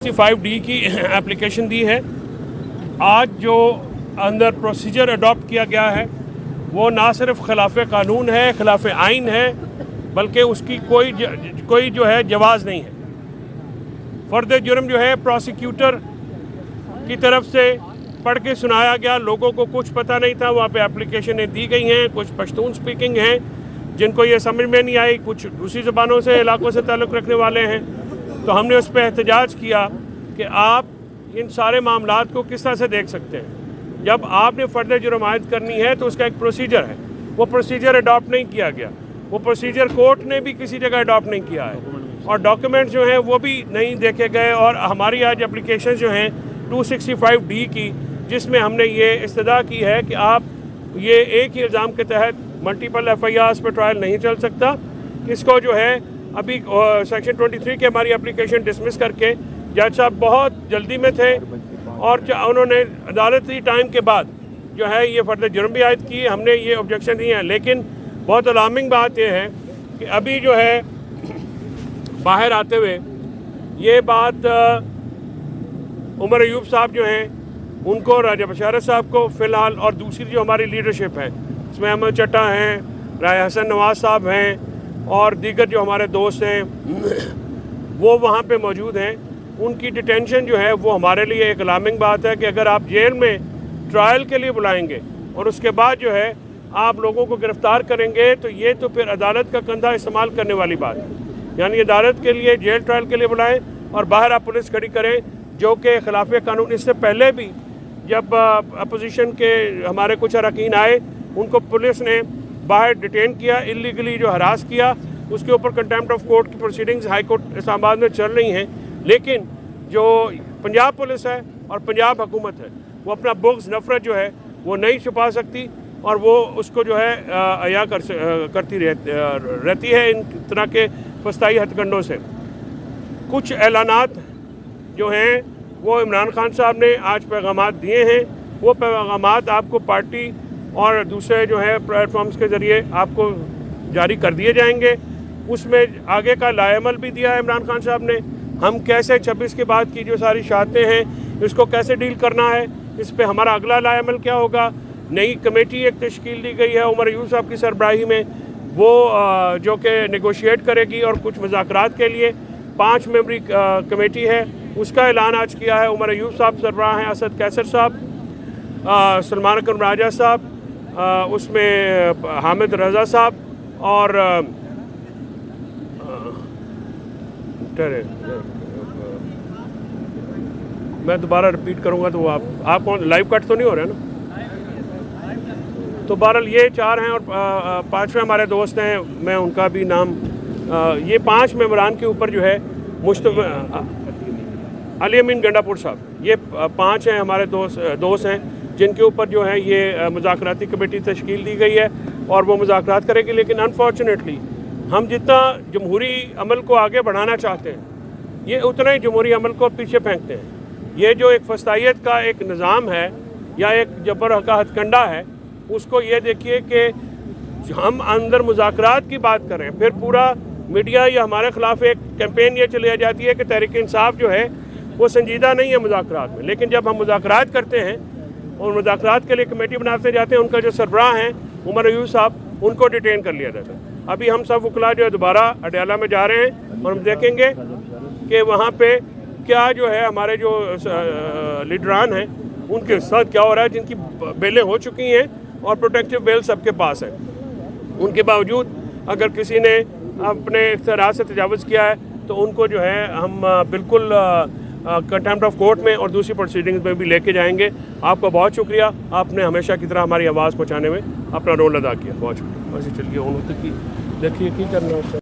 65D की application दी है। आज जो अंदर प्रोसीजर अडॉप्ट किया गया है वो ना सिर्फ खिलाफ कानून है, खिलाफ आइन है, बल्कि उसकी कोई जो है जवाज़ नहीं है। फ़र्द जुर्म जो है प्रोसिक्यूटर की तरफ से पढ़ के सुनाया गया, लोगों को कुछ पता नहीं था, वहाँ पे एप्लीकेशनें दी गई हैं, कुछ पश्तून स्पीकिंग हैं जिनको ये समझ में नहीं आई, कुछ दूसरी ज़बानों से इलाकों से ताल्लुक़ रखने वाले हैं। तो हमने उस पर एहतजाज किया कि आप इन सारे मामलात को किस तरह से देख सकते हैं। जब आपने फ़र्द जुर्म आयद करनी है तो उसका एक प्रोसीजर है, वो प्रोसीजर अडॉप्ट नहीं किया गया, वो प्रोसीजर कोर्ट ने भी किसी जगह अडॉप्ट नहीं किया है, और डॉक्यूमेंट्स जो हैं वो भी नहीं देखे गए। और हमारी आज एप्लीकेशन जो हैं 265D की, जिसमें हमने ये इस्तदा की है कि आप ये एक ही इल्ज़ाम के तहत मल्टीपल FIRs पर ट्रायल नहीं चल सकता। इसको जो है अभी सेक्शन 23 की हमारी एप्लीकेशन डिसमिस करके जज साहब बहुत जल्दी में थे और उन्होंने अदालती टाइम के बाद जो है ये फ़र्द जुर्म भी आयद की। हमने ये ऑब्जेक्शन दिए हैं, लेकिन बहुत अलार्मिंग बात यह है कि अभी जो है बाहर आते हुए ये बात उमर अयूब साहब जो हैं उनको, राजा बशारत साहब को फ़िलहाल, और दूसरी जो हमारी लीडरशिप है इसमें अहमद चट्टा हैं, राय हसन नवाज साहब हैं और दीगर जो हमारे दोस्त हैं वो वहाँ पे मौजूद हैं। उनकी डिटेंशन जो है वो हमारे लिए एक अलार्मिंग बात है कि अगर आप जेल में ट्रायल के लिए बुलाएंगे और उसके बाद जो है आप लोगों को गिरफ़्तार करेंगे तो ये तो फिर अदालत का कंधा इस्तेमाल करने वाली बात है। यानी अदालत के लिए जेल ट्रायल के लिए बुलाएं और बाहर आप पुलिस खड़ी करें, जो कि खिलाफ कानून। इससे पहले भी जब अपोजिशन के हमारे कुछ अरकान आए, उनको पुलिस ने बाहर डिटेन किया, इलीगली जो हरास किया, उसके ऊपर कंटेम्प्ट ऑफ कोर्ट की प्रोसीडिंग्स हाई कोर्ट इस्लामाबाद में चल रही हैं। लेकिन जो पंजाब पुलिस है और पंजाब हुकूमत है वो अपना बुग़्ज़, नफ़रत जो है वो नहीं छुपा सकती और वो उसको जो है अया करती रहती है इन तरह के फस्ताई हथकंडों से। कुछ ऐलानात जो हैं वो इमरान खान साहब ने आज पैगामात दिए हैं, वो पैगामात आपको पार्टी और दूसरे जो है प्लेटफॉर्म्स के ज़रिए आपको जारी कर दिए जाएंगे। उसमें आगे का लाएमल भी दिया है इमरान खान साहब ने, हम कैसे 26 के बाद की जो सारी शहादतें हैं इसको कैसे डील करना है, इस पे हमारा अगला लाएमल क्या होगा। नई कमेटी एक तश्कील दी गई है उमर अयूब साहब की सरबराही में, वो जो कि नेगोशिएट करेगी और कुछ मुज़ाकरात के लिए 5 मेंबरी कमेटी है, उसका ऐलान आज किया है। उमर अयूब साहब सरबराह हैं, असद कैसर साहब, सलमान अकरम राजा साहब, उसमें हामिद रज़ा साहब और मैं दोबारा रिपीट करूंगा तो आप कौन, लाइव कट तो नहीं हो रहा है ना? तो बहरहाल ये 4 हैं और 5वें हमारे दोस्त हैं, मैं उनका भी नाम, ये 5 मेंबरान के ऊपर जो है अली अमीन गंडापुर साहब, ये 5 हैं हमारे दोस्त हैं जिनके ऊपर जो है ये मुज़ाकराती कमेटी तश्कील दी गई है और वो मुज़ाकरात करेगी। लेकिन अनफॉर्चुनेटली हम जितना जमहूरी अमल को आगे बढ़ाना चाहते हैं ये उतना ही जमहूरी अमल को पीछे फेंकते हैं। ये जो एक फस्तायत का एक निज़ाम है या एक जबर का हथकंडा है, उसको ये देखिए कि हम अंदर मुज़ाकरात की बात करें, फिर पूरा मीडिया या हमारे ख़िलाफ़ एक कैंपेन ये चली जाती है कि तहरीक इंसाफ जो है वो संजीदा नहीं है मुज़ाकरात में। लेकिन जब हम मुज़ाकरात करते हैं और मुज़ाकरात के लिए कमेटी बनाते जाते हैं, उनका जो सरबराह हैं उमर अयूब साहब, उनको डिटेन कर लिया जाता है। अभी हम सब वकला जो है दोबारा अडयाला में जा रहे हैं और हम देखेंगे कि वहाँ पे क्या जो है हमारे जो लीडरान हैं उनके साथ क्या हो रहा है, जिनकी बेलें हो चुकी हैं और प्रोटेक्टिव बेल सबके पास है। उनके बावजूद अगर किसी ने अपने इख्तियारात से तजावुज़ किया है तो उनको जो है हम बिल्कुल कंटेम्प्ट ऑफ कोर्ट में और दूसरी प्रोसीडिंग्स में भी लेके जाएंगे। आपका बहुत शुक्रिया, आपने हमेशा की तरह हमारी आवाज़ पहुँचाने में अपना रोल अदा किया, बहुत शुक्रिया। बस चलिए उन्होंने देखिए की करना है।